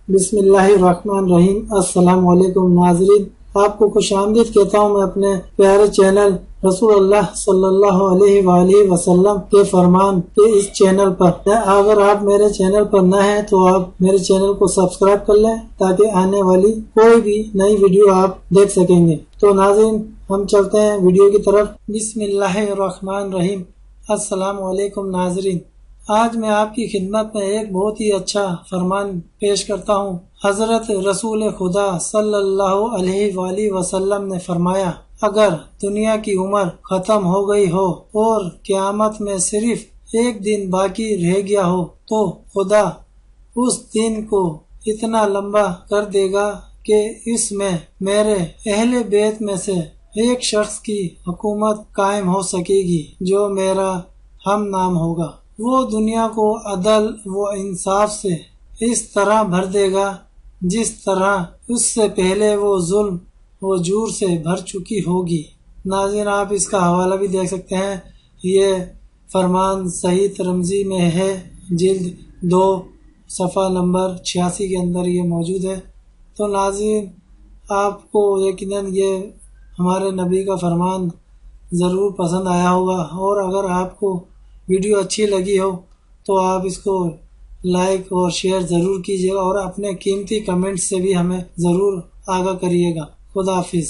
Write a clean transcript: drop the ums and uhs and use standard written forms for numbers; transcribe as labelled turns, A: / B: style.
A: بسم اللہ الرحمن الرحیم۔ السلام علیکم ناظرین، آپ کو خوش آمدید کہتا ہوں میں اپنے پیارے چینل رسول اللہ صلی اللہ علیہ وآلہ وسلم کے فرمان کے اس چینل پر۔ اگر آپ میرے چینل پر نہ ہیں تو آپ میرے چینل کو سبسکرائب کر لیں تاکہ آنے والی کوئی بھی نئی ویڈیو آپ دیکھ سکیں گے۔ تو ناظرین، ہم چلتے ہیں ویڈیو کی طرف۔ بسم اللہ الرحمن الرحیم۔ السلام علیکم ناظرین، آج میں آپ کی خدمت میں ایک بہت ہی اچھا فرمان پیش کرتا ہوں۔ حضرت رسول خدا صلی اللہ علیہ وآلہ وسلم نے فرمایا، اگر دنیا کی عمر ختم ہو گئی ہو اور قیامت میں صرف ایک دن باقی رہ گیا ہو تو خدا اس دن کو اتنا لمبا کر دے گا کہ اس میں میرے اہل بیت میں سے ایک شخص کی حکومت قائم ہو سکے گی جو میرا ہم نام ہوگا۔ وہ دنیا کو عدل و انصاف سے اس طرح بھر دے گا جس طرح اس سے پہلے وہ ظلم و جور سے بھر چکی ہوگی۔ ناظرین، آپ اس کا حوالہ بھی دیکھ سکتے ہیں، یہ فرمان صحیح ترمذی میں ہے، جلد 2 صفحہ نمبر 86 کے اندر یہ موجود ہے۔ تو ناظرین، آپ کو یقیناً یہ ہمارے نبی کا فرمان ضرور پسند آیا ہوگا، اور اگر آپ کو ویڈیو اچھی لگی ہو تو آپ اس کو لائک اور شیئر ضرور کیجیے گا، اور اپنے قیمتی کمنٹ سے بھی ہمیں ضرور آگاہ کریے گا۔ خدا حافظ۔